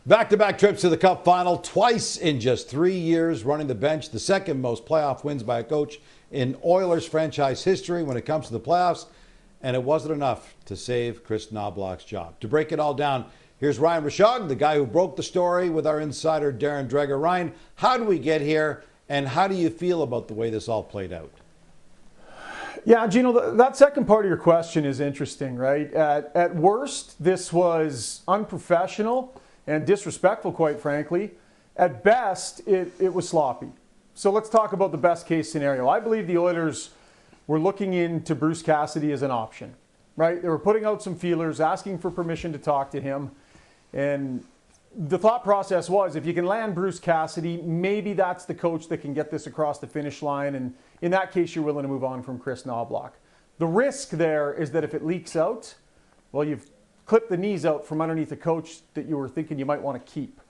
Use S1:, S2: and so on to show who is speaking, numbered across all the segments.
S1: Back-to-back trips to the Cup final, twice in just 3 years, running the bench, the second most playoff wins by a coach in Oilers franchise history when it comes to the playoffs, and it wasn't enough to save Kris Knoblauch's job. To break it all down, here's Ryan Rishaug, the guy who broke the story with our insider Darren Dreger. Ryan, how did we get here, and how do you feel about the way this all played out?
S2: Yeah, Gino, that second part of your question is interesting, right? At worst, this was unprofessional and disrespectful, quite frankly. At best, it was sloppy. So let's talk about the best case scenario. I believe the Oilers were looking into Bruce Cassidy as an option, right? They were putting out some feelers, asking for permission to talk to him. And the thought process was, if you can land Bruce Cassidy, maybe that's the coach that can get this across the finish line. And in that case, you're willing to move on from Kris Knoblauch. The risk there is that if it leaks out, well, you've clipped the knees out from underneath a coach that you were thinking you might want to keep.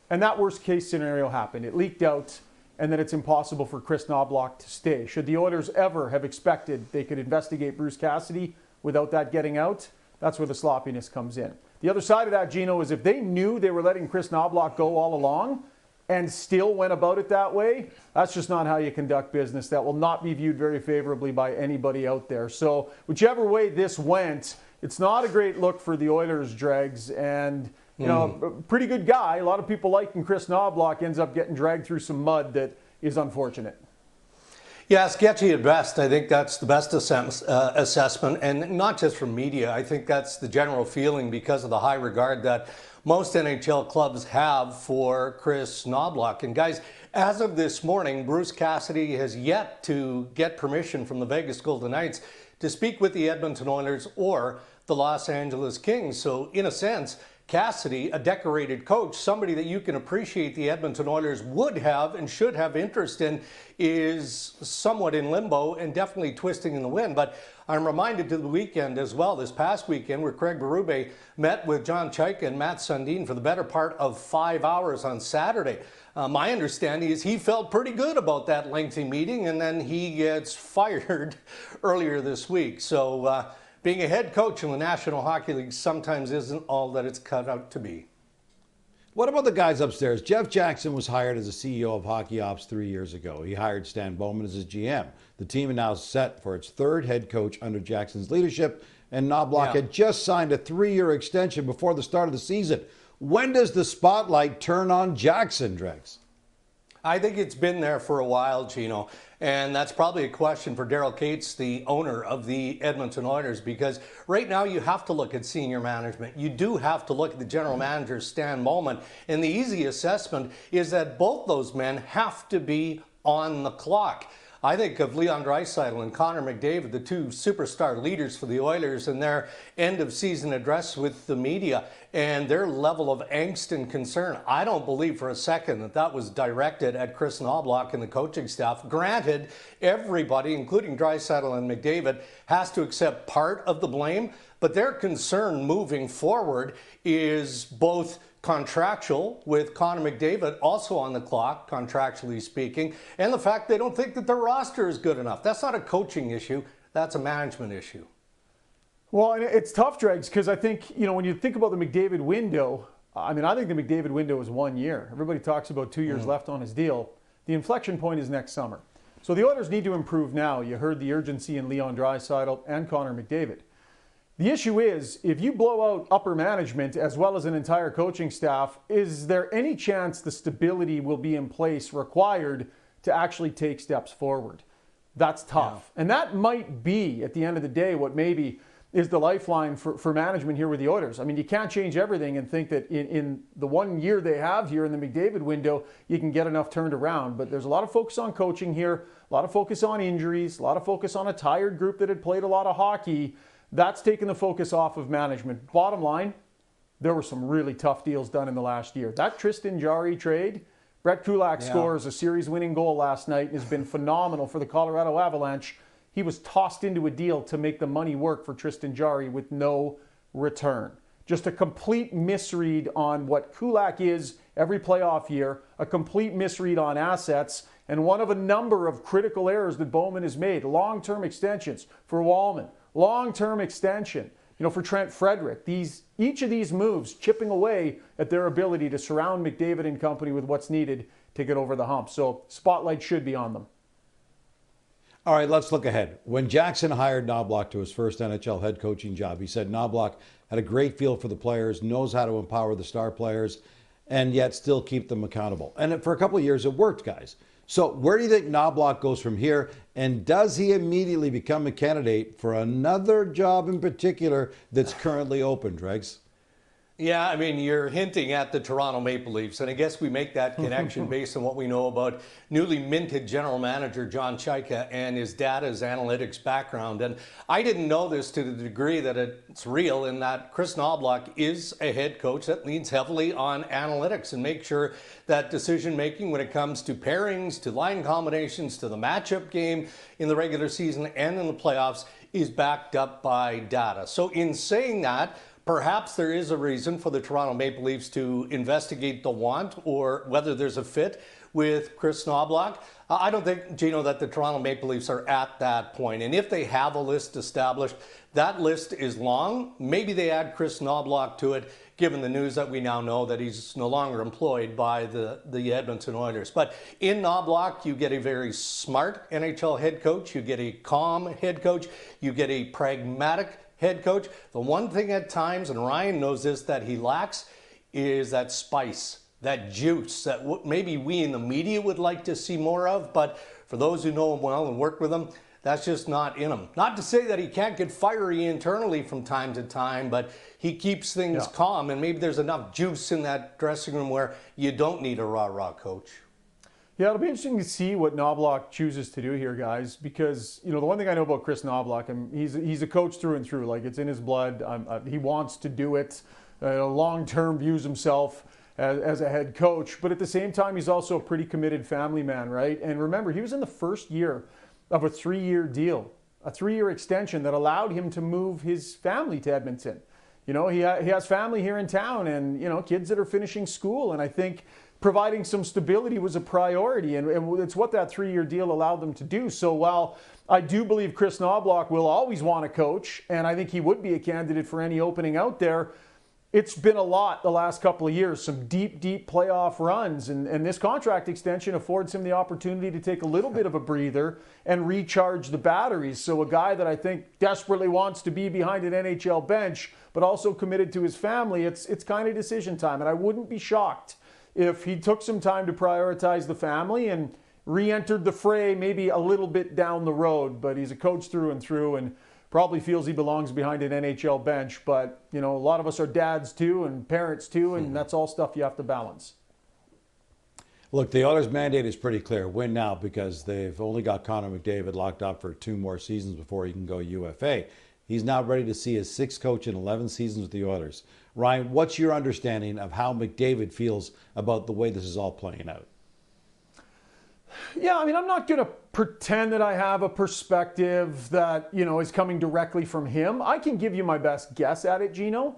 S2: And that worst case scenario happened. It leaked out, and then it's impossible for Kris Knoblauch to stay. Should the Oilers ever have expected they could investigate Bruce Cassidy without that getting out, that's where the sloppiness comes in. The other side of that, Gino, is if they knew they were letting Kris Knoblauch go all along and still went about it that way, that's just not how you conduct business. That will not be viewed very favorably by anybody out there. So whichever way this went, it's not a great look for the Oilers, Dregs, and you know, pretty good guy. A lot of people liking Kris Knoblauch ends up getting dragged through some mud that is unfortunate.
S3: Yeah, sketchy at best. I think that's the best assessment, and not just from media. I think that's the general feeling because of the high regard that most NHL clubs have for Kris Knoblauch. And guys, as of this morning, Bruce Cassidy has yet to get permission from the Vegas Golden Knights to speak with the Edmonton Oilers or the Los Angeles Kings. So in a sense, Cassidy, a decorated coach, somebody that you can appreciate the Edmonton Oilers would have and should have interest in, is somewhat in limbo and definitely twisting in the wind. But I'm reminded to the weekend as well, this past weekend, where Craig Berube met with John Chaika and Matt Sundin for the better part of 5 hours on Saturday. My understanding is he felt pretty good about that lengthy meeting, and then he gets fired earlier this week. So being a head coach in the National Hockey League sometimes isn't all that it's cut out to be.
S1: What about the guys upstairs? Jeff Jackson was hired as a CEO of Hockey Ops 3 years ago. He hired Stan Bowman as his GM. The team is now set for its third head coach under Jackson's leadership, and Knoblauch had just signed a 3-year extension before the start of the season. When does the spotlight turn on Jackson, Dregs?
S3: I think it's been there for a while, Gino, and that's probably a question for Daryl Cates, the owner of the Edmonton Oilers, because right now you have to look at senior management. You do have to look at the general manager, Stan Bowman, and the easy assessment is that both those men have to be on the clock. I think of Leon Draisaitl and Connor McDavid, the two superstar leaders for the Oilers, and their end-of-season address with the media and their level of angst and concern. I don't believe for a second that that was directed at Kris Knoblauch and the coaching staff. Granted, everybody, including Draisaitl and McDavid, has to accept part of the blame, but their concern moving forward is both contractual, with Connor McDavid also on the clock, contractually speaking, and the fact they don't think that their roster is good enough. That's not a coaching issue, that's a management issue.
S2: Well, and it's tough, Dregs, because I think, you know, when you think about the McDavid window, I mean, I think the McDavid window is 1 year. Everybody talks about 2 years left on his deal. The inflection point is next summer. So the Oilers need to improve now. You heard the urgency in Leon Draisaitl and Connor McDavid. The issue is, if you blow out upper management as well as an entire coaching staff, is there any chance the stability will be in place required to actually take steps forward? That's tough. Yeah. And that might be, at the end of the day, what maybe is the lifeline for management here with the Oilers. I mean, you can't change everything and think that in the 1 year they have here in the McDavid window, you can get enough turned around. But there's a lot of focus on coaching here, a lot of focus on injuries, a lot of focus on a tired group that had played a lot of hockey. That's taken the focus off of management. Bottom line, there were some really tough deals done in the last year. That Tristan Jarry trade, Brett Kulak scores a series-winning goal last night and has been phenomenal for the Colorado Avalanche. He was tossed into a deal to make the money work for Tristan Jarry with no return. Just a complete misread on what Kulak is every playoff year, a complete misread on assets, and one of a number of critical errors that Bowman has made. Long-term extensions for Wallman. Long-term extension for Trent Frederick. Each of these moves chipping away at their ability to surround McDavid and company with what's needed to get over the hump. So spotlight should be on them.
S1: All right, let's look ahead. When Jackson hired Knoblauch to his first NHL head coaching job, he said Knoblauch had a great feel for the players, knows how to empower the star players, and yet still keep them accountable. And for a couple of years, it worked, guys. So where do you think Knoblauch goes from here? And does he immediately become a candidate for another job in particular that's currently open, Dregs?
S3: Yeah, I mean, you're hinting at the Toronto Maple Leafs, and I guess we make that connection based on what we know about newly minted general manager John Chaika and his data's analytics background. And I didn't know this to the degree that it's real, in that Kris Knoblauch is a head coach that leans heavily on analytics and makes sure that decision-making when it comes to pairings, to line combinations, to the matchup game in the regular season and in the playoffs is backed up by data. So in saying that, perhaps there is a reason for the Toronto Maple Leafs to investigate the want or whether there's a fit with Kris Knoblauch. I don't think, Gino, that the Toronto Maple Leafs are at that point. And if they have a list established, that list is long. Maybe they add Kris Knoblauch to it, given the news that we now know that he's no longer employed by the Edmonton Oilers. But in Knoblauch, you get a very smart NHL head coach. You get a calm head coach. You get a pragmatic head coach. The one thing at times, and Ryan knows this, that he lacks is that spice, that juice that maybe we in the media would like to see more of. But for those who know him well and work with him, that's just not in him. Not to say that he can't get fiery internally from time to time, but he keeps things calm, and maybe there's enough juice in that dressing room where you don't need a rah-rah coach.
S2: Yeah, it'll be interesting to see what Knoblauch chooses to do here, guys, because, the one thing I know about Kris Knoblauch, he's a coach through and through. Like, it's in his blood. He wants to do it. Long-term views himself as a head coach. But at the same time, he's also a pretty committed family man, right? And remember, he was in the first year of a 3-year deal, a 3-year extension that allowed him to move his family to Edmonton. He has family here in town and, kids that are finishing school. And I think providing some stability was a priority, and it's what that 3-year deal allowed them to do. So while I do believe Kris Knoblauch will always want to coach, and I think he would be a candidate for any opening out there, it's been a lot the last couple of years, some deep playoff runs, and this contract extension affords him the opportunity to take a little bit of a breather and recharge the batteries. So a guy that I think desperately wants to be behind an NHL bench, but also committed to his family, it's kind of decision time, and I wouldn't be shocked if he took some time to prioritize the family and re-entered the fray maybe a little bit down the road. But he's a coach through and through and probably feels he belongs behind an NHL bench. But, a lot of us are dads too and parents too, and that's all stuff you have to balance.
S1: Look, the Oilers' mandate is pretty clear. Win now, because they've only got Connor McDavid locked up for 2 more seasons before he can go UFA. He's now ready to see his 6th coach in 11 seasons with the Oilers. Ryan, what's your understanding of how McDavid feels about the way this is all playing out?
S2: Yeah, I'm not going to pretend that I have a perspective that, is coming directly from him. I can give you my best guess at it, Gino.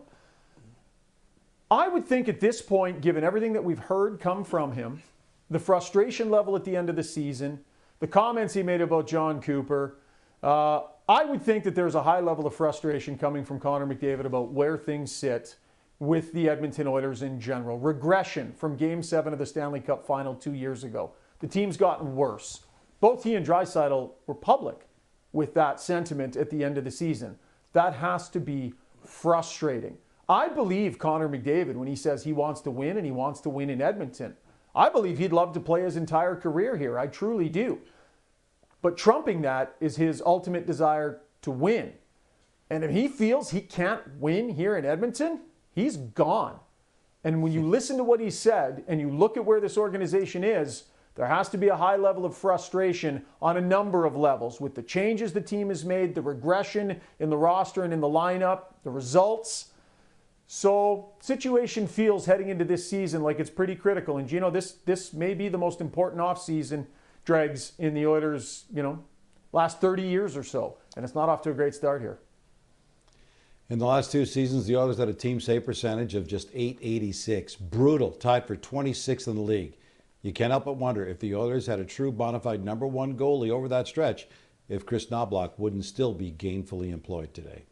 S2: I would think at this point, given everything that we've heard come from him, the frustration level at the end of the season, the comments he made about John Cooper, I would think that there's a high level of frustration coming from Connor McDavid about where things sit with the Edmonton Oilers in general. Regression from Game 7 of the Stanley Cup Final 2 years ago. The team's gotten worse. Both he and Draisaitl were public with that sentiment at the end of the season. That has to be frustrating. I believe Connor McDavid when he says he wants to win and he wants to win in Edmonton. I believe he'd love to play his entire career here. I truly do. But trumping that is his ultimate desire to win. And if he feels he can't win here in Edmonton, he's gone. And when you listen to what he said and you look at where this organization is, there has to be a high level of frustration on a number of levels with the changes the team has made, the regression in the roster and in the lineup, the results. So situation feels heading into this season like it's pretty critical. And Gino, this may be the most important offseason, Dregs, in the Oilers, last 30 years or so. And it's not off to a great start here.
S1: In the last 2 seasons, the Oilers had a team save percentage of just .886. Brutal, tied for 26th in the league. You can't help but wonder if the Oilers had a true bona fide #1 goalie over that stretch, if Kris Knoblauch wouldn't still be gainfully employed today.